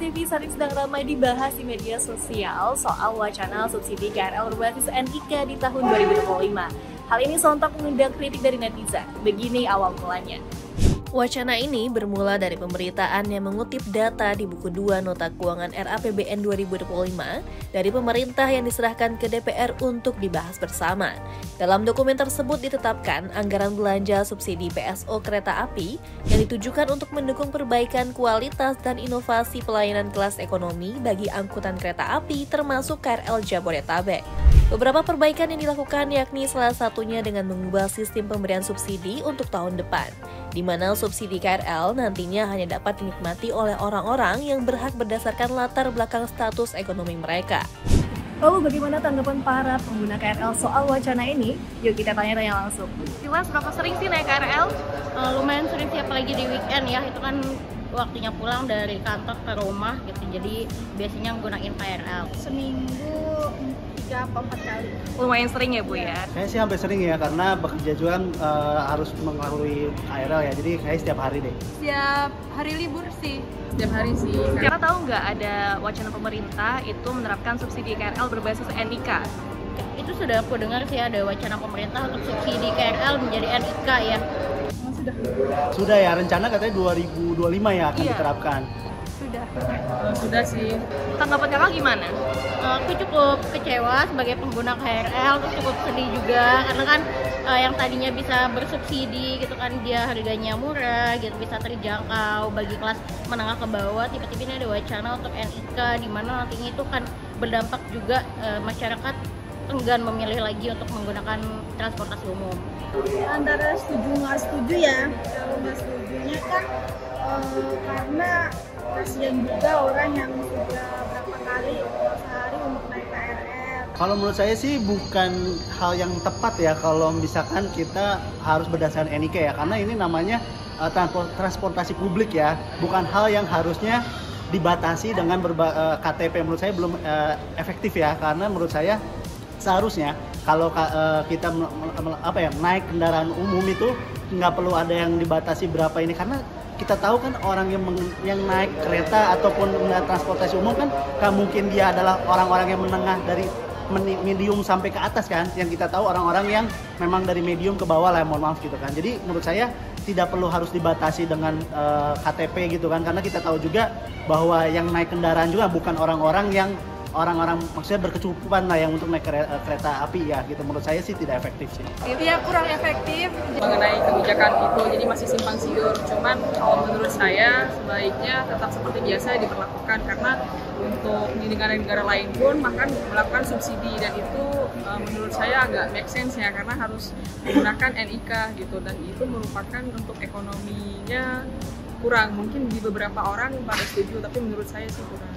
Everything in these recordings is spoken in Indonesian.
TV saat ini sedang ramai dibahas di media sosial soal wacana subsidi KRL berbasis NIK di tahun 2025. Hal ini sontak mengundang kritik dari netizen. Begini awal mulanya. Wacana ini bermula dari pemberitaan yang mengutip data di buku 2 Nota Keuangan RAPBN 2025 dari pemerintah yang diserahkan ke DPR untuk dibahas bersama. Dalam dokumen tersebut ditetapkan anggaran belanja subsidi PSO kereta api yang ditujukan untuk mendukung perbaikan kualitas dan inovasi pelayanan kelas ekonomi bagi angkutan kereta api termasuk KRL Jabodetabek. Beberapa perbaikan yang dilakukan yakni salah satunya dengan mengubah sistem pemberian subsidi untuk tahun depan, di mana subsidi KRL nantinya hanya dapat dinikmati oleh orang-orang yang berhak berdasarkan latar belakang status ekonomi mereka. Lalu bagaimana tanggapan para pengguna KRL soal wacana ini? Yuk kita tanya-tanya langsung. Jelas, berapa sering sih naik KRL? Lumayan sering sih, apalagi di weekend ya, itu kan waktunya pulang dari kantor ke rumah gitu, jadi biasanya gunain KRL. Seminggu 3-4 kali. Lumayan sering ya Bu ya? Saya sih hampir sering ya, karena bekerja juga kan harus melalui KRL ya, jadi saya setiap hari deh. Setiap hari libur sih. Setiap hari sih. Kita tahu nggak ada wacana pemerintah itu menerapkan subsidi KRL berbasis NIK? Itu sudah aku dengar sih, ada wacana pemerintah untuk subsidi KRL menjadi NIK ya. Sudah ya, rencana katanya 2025 ya akan diterapkan. Sudah sih. Tanggapan kakak gimana? Aku cukup kecewa sebagai pengguna KRL, terus cukup sedih juga karena kan yang tadinya bisa bersubsidi gitu kan, dia harganya murah gitu, bisa terjangkau bagi kelas menengah ke bawah, tiba-tiba ini ada wacana untuk NIK di mana nantinya itu kan berdampak juga masyarakat enggan memilih lagi untuk menggunakan transportasi umum. Antara setuju nggak setuju ya. Kalau nggak setujunya kan karena kasihan juga orang yang sudah berapa kali sehari untuk naik KRL. Kalau menurut saya sih bukan hal yang tepat ya kalau misalkan kita harus berdasarkan NIK ya, karena ini namanya transportasi publik ya, bukan hal yang harusnya dibatasi dengan KTP. Menurut saya belum efektif ya, karena menurut saya seharusnya kalau kita naik kendaraan umum itu nggak perlu ada yang dibatasi berapa ini, karena kita tahu kan orang yang naik kereta ataupun transportasi umum kan mungkin dia adalah orang-orang yang menengah dari medium sampai ke atas kan, yang kita tahu orang-orang yang memang dari medium ke bawah lah, mohon maaf gitu kan. Jadi menurut saya tidak perlu harus dibatasi dengan KTP gitu kan, karena kita tahu juga bahwa yang naik kendaraan juga bukan orang-orang maksudnya berkecukupan lah yang untuk naik kereta api ya gitu. Menurut saya sih tidak efektif sih. Dia kurang efektif mengenai kebijakan itu, jadi masih simpang siur. Cuman kalau menurut saya sebaiknya tetap seperti biasa diberlakukan, karena untuk di negara-negara lain pun bahkan melakukan subsidi, dan itu menurut saya agak make sense ya, karena harus menggunakan NIK gitu, dan itu merupakan untuk ekonominya kurang. Mungkin di beberapa orang pada setuju, tapi menurut saya sih kurang.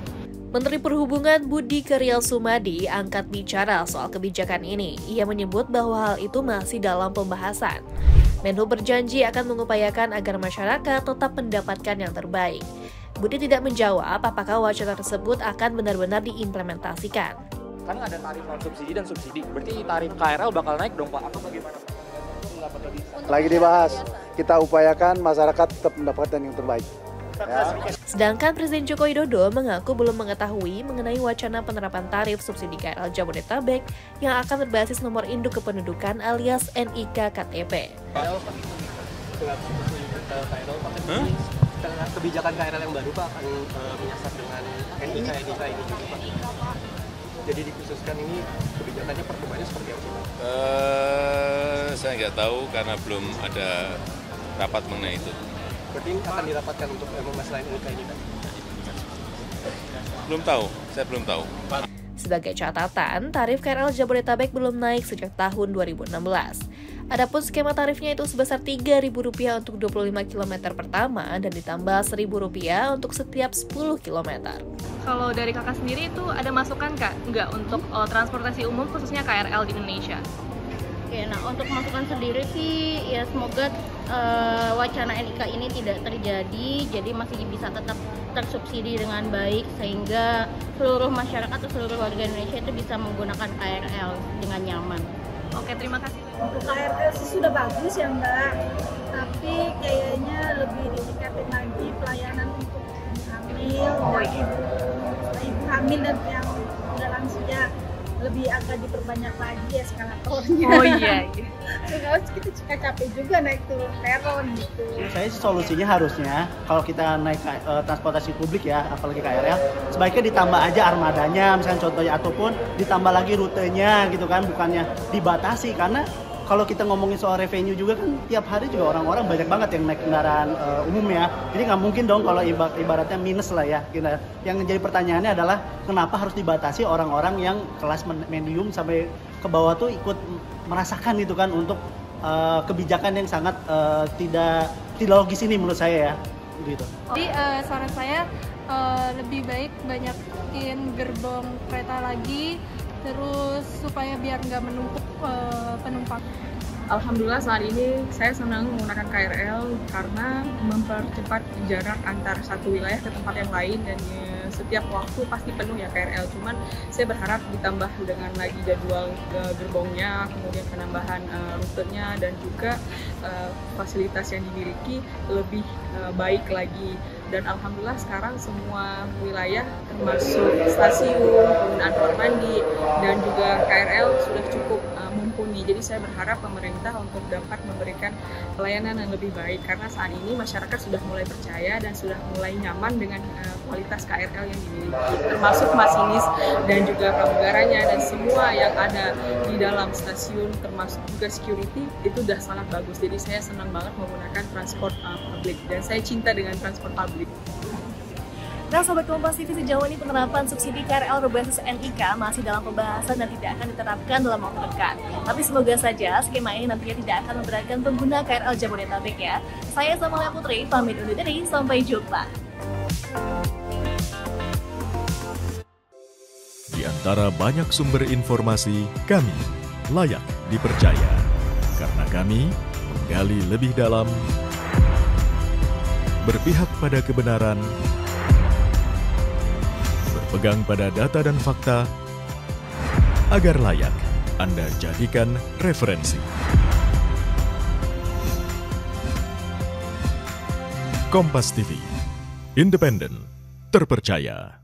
Menteri Perhubungan Budi Karya Sumadi angkat bicara soal kebijakan ini. Ia menyebut bahwa hal itu masih dalam pembahasan. Menhub berjanji akan mengupayakan agar masyarakat tetap mendapatkan yang terbaik. Budi tidak menjawab apakah wacana tersebut akan benar-benar diimplementasikan. Kan ada tarif non subsidi dan subsidi, berarti tarif KRL bakal naik dong Pak, atau bagaimana? Lagi dibahas, kita upayakan masyarakat tetap mendapatkan yang terbaik. Ya. Sedangkan Presiden Joko Widodo mengaku belum mengetahui mengenai wacana penerapan tarif subsidi KRL Jabodetabek yang akan berbasis nomor induk kependudukan alias NIK KTP. Kebijakan KRL yang baru Pak akan menyasar dengan NIK ini juga Pak. Jadi dikhususkan ini kebijakannya perkembangannya seperti apa Pak? Saya nggak tahu karena belum ada rapat mengenai itu. Berarti akan dirapatkan untuk masalah NIK ini kan? Belum tahu, saya belum tahu. Sebagai catatan, tarif KRL Jabodetabek belum naik sejak tahun 2016. Adapun skema tarifnya itu sebesar Rp3.000 untuk 25 km pertama dan ditambah Rp1.000 untuk setiap 10 km. Kalau dari kakak sendiri itu ada masukan Kak nggak untuk transportasi umum khususnya KRL di Indonesia? Oke, nah untuk masukan sendiri sih ya semoga wacana NIK ini tidak terjadi, jadi masih bisa tetap tersubsidi dengan baik sehingga seluruh masyarakat atau seluruh warga Indonesia itu bisa menggunakan KRL dengan nyaman. Oke, terima kasih. Untuk KRL sih sudah bagus ya Mbak, tapi kayaknya lebih ditingkatin lagi pelayanan untuk hamil hamil, ibu hamil dan yang udah lansia lebih agak diperbanyak lagi eskalatornya. Oh iya. Terus kita juga capek juga naik turun peron gitu. Saya sih solusinya harusnya kalau kita naik transportasi publik ya, apalagi KRL, sebaiknya ditambah aja armadanya, misalnya contohnya, ataupun ditambah lagi rutenya gitu kan, bukannya dibatasi. Karena kalau kita ngomongin soal revenue juga kan tiap hari juga orang-orang banyak banget yang naik kendaraan umum ya. Jadi nggak mungkin dong kalau ibaratnya minus lah ya. Yang jadi pertanyaannya adalah kenapa harus dibatasi orang-orang yang kelas medium sampai ke bawah tuh ikut merasakan itu kan untuk kebijakan yang sangat tidak logis ini menurut saya ya. Gitu. Jadi saran saya lebih baik banyakin gerbong kereta lagi, terus supaya biar nggak menumpuk penumpang. Alhamdulillah saat ini saya senang menggunakan KRL karena mempercepat jarak antar satu wilayah ke tempat yang lain, dan setiap waktu pasti penuh ya KRL. Cuman saya berharap ditambah dengan lagi jadwal gerbongnya, kemudian penambahan rutenya, dan juga fasilitas yang dimiliki lebih baik lagi. Dan alhamdulillah sekarang semua wilayah termasuk stasiun, penggunaan kamar mandi, dan juga KRL sudah cukup mumpuni. Jadi saya berharap pemerintah untuk dapat memberikan pelayanan yang lebih baik, karena saat ini masyarakat sudah mulai percaya dan sudah mulai nyaman dengan kualitas KRL yang dimiliki, termasuk masinis dan juga pramugaranya dan semua yang ada di dalam stasiun, termasuk juga security, itu sudah sangat bagus. Jadi saya senang banget menggunakan transport publik, dan saya cinta dengan transport publik. Nah, Sobat Kompas TV, sejauh ini penerapan subsidi KRL berbasis NIK masih dalam pembahasan dan tidak akan diterapkan dalam waktu dekat. Tapi semoga saja skema ini nantinya tidak akan memberatkan pengguna KRL Jabodetabek ya. Saya Samalia Putri, pamit undur diri, sampai jumpa. Di antara banyak sumber informasi, kami layak dipercaya. Karena kami menggali lebih dalam, berpihak pada kebenaran, berpegang pada data dan fakta, agar layak Anda jadikan referensi. Kompas TV, independen, terpercaya.